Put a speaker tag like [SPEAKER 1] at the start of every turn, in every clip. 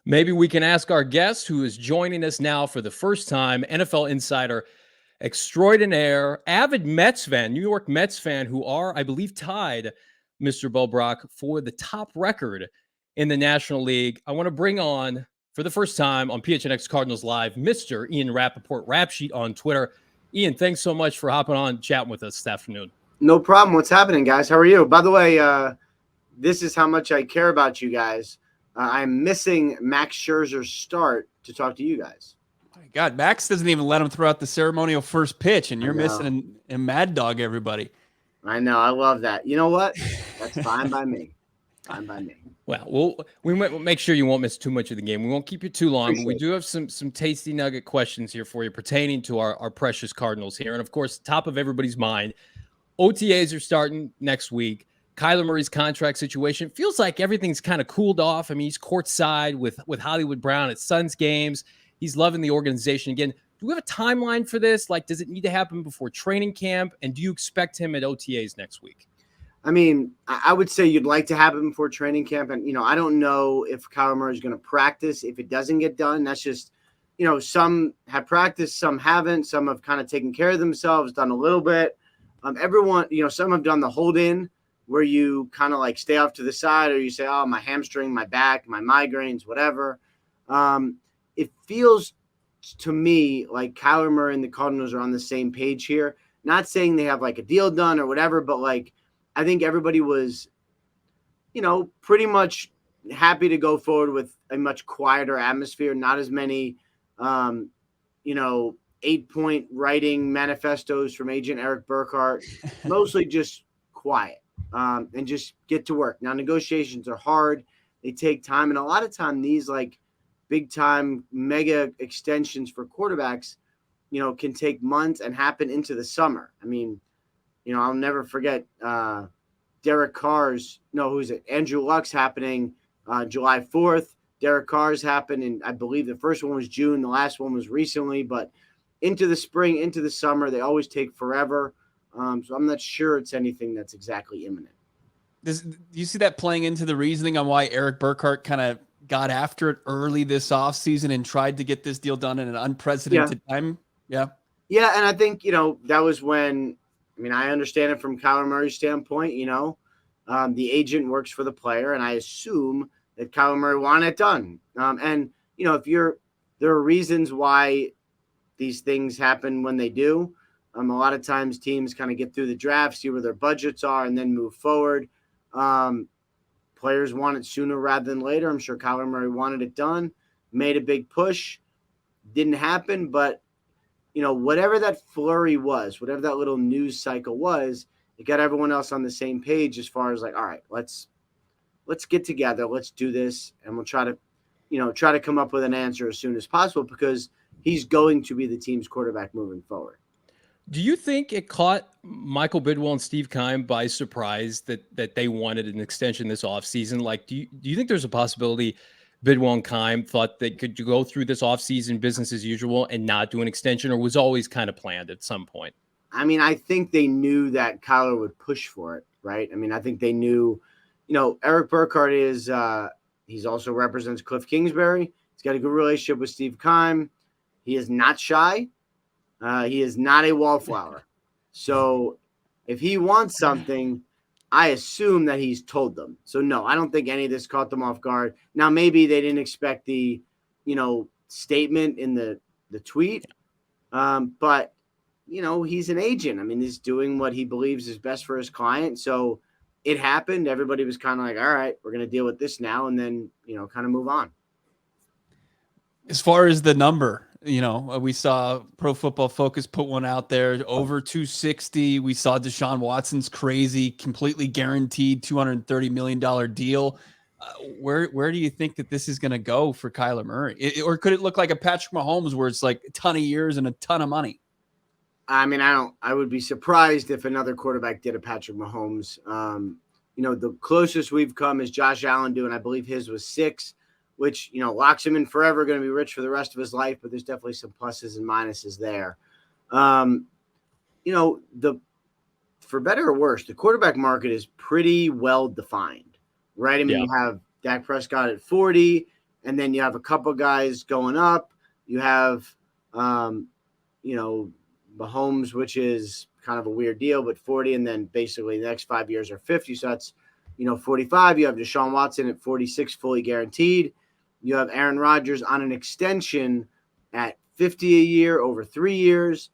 [SPEAKER 1] Maybe we can ask our guest who is joining us now for the first time, NFL insider extraordinaire, avid Mets fan, New York Mets fan, who are, I believe, tied, Mr. Bo Brock, for the top record in the National League. I want to bring on, for the first time on PHNX Cardinals Live, Mr. Ian Rapoport, Rap Sheet on Twitter. Ian, thanks so much for hopping on, chatting with us this afternoon.
[SPEAKER 2] No problem. What's happening, guys? How are you? By the way, this is how much I care about you guys. I'm missing Max Scherzer's start to talk to you guys.
[SPEAKER 3] My God, Max doesn't even let him throw out the ceremonial first pitch, and you're missing a mad dog everybody.
[SPEAKER 2] I know. I love that. You know what? That's fine by me. Fine by me.
[SPEAKER 1] Well, we might make sure you won't miss too much of the game. We won't keep you too long, but we do have some tasty nugget questions here for you pertaining to our precious Cardinals here. And, of course, top of everybody's mind, OTAs are starting next week. Kyler Murray's contract situation feels like everything's kind of cooled off. I mean, he's courtside with Hollywood Brown at Suns games. He's loving the organization again. Do we have a timeline for this? Like, does it need to happen before training camp? And do you expect him at OTAs next week?
[SPEAKER 2] I mean, I would say you'd like to have him before training camp. And, I don't know if Kyler Murray is going to practice. If it doesn't get done, that's just, some have practiced, some haven't. Some have kind of taken care of themselves, done a little bit. Everyone, some have done the hold in where you kind of like stay off to the side, or you say, oh, my hamstring, my back, my migraines, whatever. It feels to me like Kyler Murray and the Cardinals are on the same page here. Not saying they have like a deal done or whatever, but like I think everybody was, pretty much happy to go forward with a much quieter atmosphere, not as many, 8-point writing manifestos from agent Eric Burkhart, mostly just quiet and just get to work. Now, negotiations are hard. They take time. And a lot of time, these like big time mega extensions for quarterbacks, can take months and happen into the summer. I mean, I'll never forget Derek Carr's, Andrew Luck's happening July 4th. Derek Carr's happened, and I believe the first one was June. The last one was recently, but into the spring, into the summer, they always take forever. So I'm not sure it's anything that's exactly imminent.
[SPEAKER 3] Do you see that playing into the reasoning on why Eric Burkhart kind of got after it early this offseason and tried to get this deal done in an unprecedented time? Yeah.
[SPEAKER 2] Yeah, and I think, that was when – I understand it from Kyler Murray's standpoint, the agent works for the player, and I assume that Kyler Murray wanted it done. There are reasons why these things happen when they do. A lot of times teams kind of get through the draft, see where their budgets are, and then move forward. Players want it sooner rather than later. I'm sure Kyler Murray wanted it done, made a big push. Didn't happen, but whatever that flurry was, whatever that little news cycle was, it got everyone else on the same page as far as like, all right, let's get together, let's do this, and we'll try to come up with an answer as soon as possible because he's going to be the team's quarterback moving forward.
[SPEAKER 1] Do you think it caught Michael Bidwell and Steve Keim by surprise that they wanted an extension this offseason? Like, do you think there's a possibility Bidwell and Keim thought they could go through this offseason business as usual and not do an extension, or was always kind of planned at some point?
[SPEAKER 2] I think they knew that Kyler would push for it, right? I think they knew, Eric Burkhart is, he's also represents Cliff Kingsbury. He's got a good relationship with Steve Keim. He is not shy. He is not a wallflower. So if he wants something, I assume that he's told them. So, no, I don't think any of this caught them off guard. Now, maybe they didn't expect the, statement in the tweet. But, he's an agent. He's doing what he believes is best for his client. So it happened. Everybody was kind of like, all right, we're going to deal with this now and then, kind of move on.
[SPEAKER 3] As far as the number, we saw Pro Football Focus put one out there over 260. We saw Deshaun Watson's crazy, completely guaranteed $230 million deal. Where do you think that this is going to go for Kyler Murray? Or could it look like a Patrick Mahomes where it's like a ton of years and a ton of money?
[SPEAKER 2] I would be surprised if another quarterback did a Patrick Mahomes. The closest we've come is Josh Allen doing, I believe his was 6. Which, locks him in forever, going to be rich for the rest of his life, but there's definitely some pluses and minuses there. For better or worse, the quarterback market is pretty well defined, right? You have Dak Prescott at 40, And then you have a couple guys going up. You have, Mahomes, which is kind of a weird deal, but 40. And then basically the next 5 years are 50. So that's, 45. You have Deshaun Watson at 46, fully guaranteed. You have Aaron Rodgers on an extension at 50 a year over 3 years.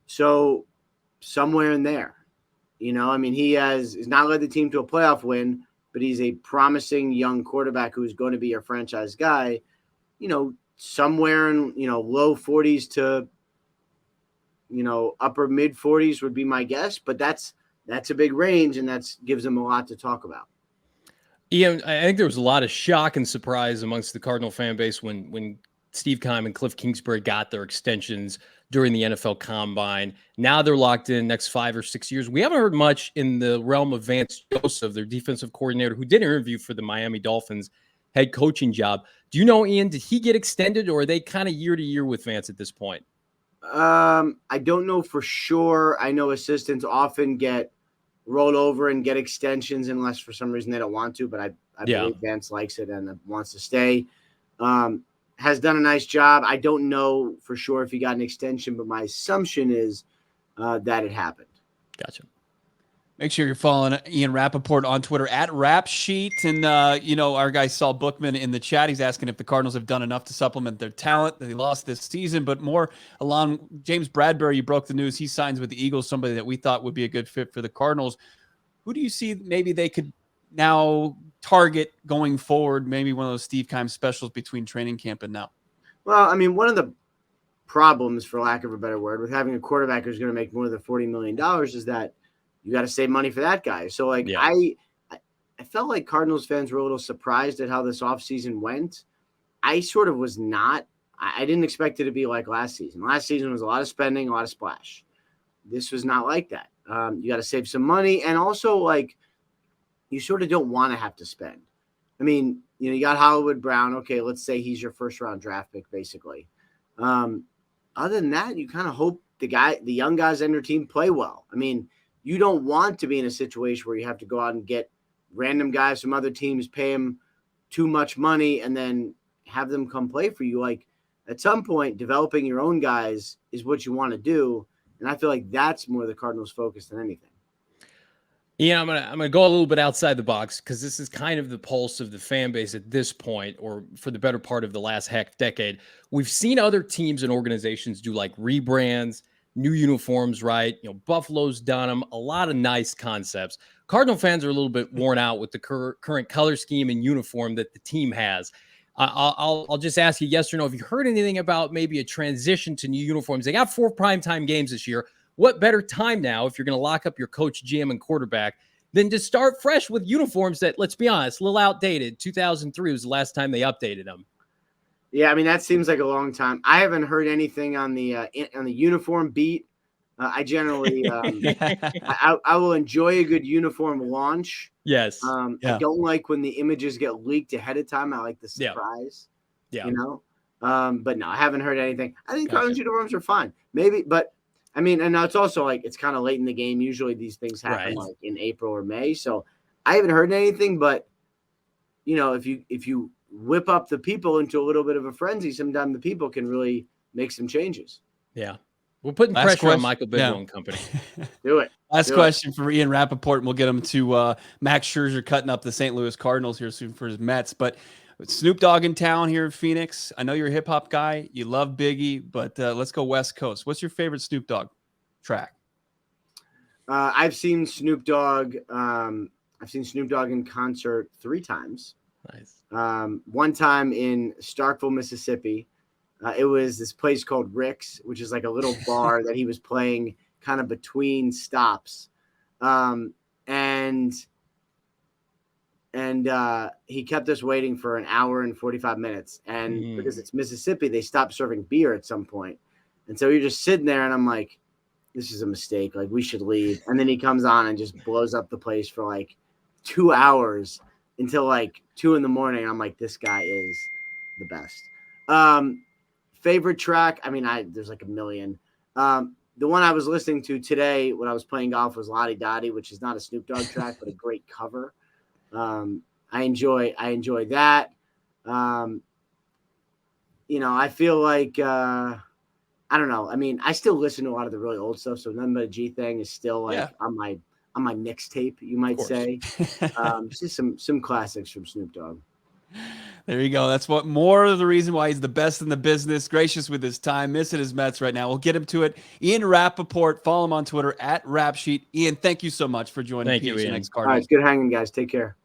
[SPEAKER 2] So somewhere in there, he is not led the team to a playoff win, but he's a promising young quarterback who's going to be your franchise guy, somewhere in, low 40s to, upper mid 40s would be my guess, but that's a big range, and that gives them a lot to talk about.
[SPEAKER 1] Ian, I think there was a lot of shock and surprise amongst the Cardinal fan base when Steve Keim and Cliff Kingsbury got their extensions during the NFL Combine. Now they're locked in next 5 or 6 years. We haven't heard much in the realm of Vance Joseph, their defensive coordinator, who did interview for the Miami Dolphins head coaching job. Do you know, Ian, did he get extended, or are they kind of year to year with Vance at this point?
[SPEAKER 2] I don't know for sure. I know assistants often get rolled over and get extensions unless for some reason they don't want to, but I believe Vance likes it and wants to stay. Has done a nice job. I don't know for sure if he got an extension, but my assumption is that it happened.
[SPEAKER 1] Gotcha.
[SPEAKER 3] Make sure you're following Ian Rapoport on Twitter at RapSheet. And, our guy Saul Bookman in the chat, he's asking if the Cardinals have done enough to supplement their talent that they lost this season. But more along, James Bradbury, you broke the news. He signs with the Eagles, somebody that we thought would be a good fit for the Cardinals. Who do you see maybe they could now target going forward? Maybe one of those Steve Keim specials between training camp and now.
[SPEAKER 2] Well, one of the problems, for lack of a better word, with having a quarterback who's going to make more than $40 million is that you got to save money for that guy. So, I felt like Cardinals fans were a little surprised at how this offseason went. I sort of was not. I didn't expect it to be like last season. Last season was a lot of spending, a lot of splash. This was not like that. You got to save some money. And also, you sort of don't want to have to spend. You got Hollywood Brown. Okay, let's say he's your first-round draft pick, basically. Other than that, you kind of hope the young guys on your team play well. You don't want to be in a situation where you have to go out and get random guys from other teams, pay them too much money, and then have them come play for you. At some point, developing your own guys is what you want to do, and I feel like that's more the Cardinals' focus than anything.
[SPEAKER 1] Yeah, I'm gonna go a little bit outside the box because this is kind of the pulse of the fan base at this point, or for the better part of the last half decade. We've seen other teams and organizations do rebrands, new uniforms, right? Buffalo's done them, a lot of nice concepts. Cardinal fans are a little bit worn out with the current color scheme and uniform that the team has. I'll just ask you yes or no. Have you heard anything about maybe a transition to new uniforms? They got 4 primetime games this year. What better time now, if you're going to lock up your coach, GM, and quarterback, than to start fresh with uniforms that, let's be honest, a little outdated. 2003 was the last time they updated them.
[SPEAKER 2] Yeah, that seems like a long time. I haven't heard anything on the uniform beat. I generally I will enjoy a good uniform launch.
[SPEAKER 1] Yes.
[SPEAKER 2] I don't like when the images get leaked ahead of time. I like the surprise.
[SPEAKER 1] Yeah.
[SPEAKER 2] But no, I haven't heard anything. I think Cardinals uniforms are fine. Maybe, but and now it's also it's kind of late in the game. Usually these things happen in April or May. So I haven't heard anything, but if you whip up the people into a little bit of a frenzy, sometimes the people can really make some changes.
[SPEAKER 1] Yeah. We're putting pressure on Michael Bidwell and company.
[SPEAKER 2] Do it.
[SPEAKER 3] Last question for Ian Rapoport, and we'll get him to Max Scherzer cutting up the St. Louis Cardinals here soon for his Mets. But Snoop Dogg in town here in Phoenix. I know you're a hip-hop guy. You love Biggie, but let's go West Coast. What's your favorite Snoop Dogg track?
[SPEAKER 2] I've seen Snoop Dogg. I've seen Snoop Dogg in concert 3 times.
[SPEAKER 1] Nice.
[SPEAKER 2] One time in Starkville, Mississippi. It was this place called Rick's, which is a little bar that he was playing kind of between stops. And he kept us waiting for an hour and 45 minutes. And because it's Mississippi, they stopped serving beer at some point. And so you're just sitting there, and I'm like, this is a mistake. We should leave. And then he comes on and just blows up the place for 2 hours until 2 a.m. I'm like, this guy is the best. Favorite track? There's a million. The one I was listening to today when I was playing golf was Lottie Dottie, which is not a Snoop Dogg track, but a great cover. I enjoy that. I feel like I don't know. I mean, I still listen to a lot of the really old stuff, so Nothing But a G Thing is still like on my mixtape, you might say. Just some classics from Snoop Dogg.
[SPEAKER 3] There you go. That's what more of the reason why he's the best in the business. Gracious with his time, missing his Mets right now. We'll get him to it. Ian Rapoport, follow him on Twitter @RapSheet. Ian, thank you so much for joining
[SPEAKER 1] Thank you, Ian.
[SPEAKER 3] PHNX
[SPEAKER 2] All right,
[SPEAKER 3] Cardinals.
[SPEAKER 2] it's good hanging, guys. Take care.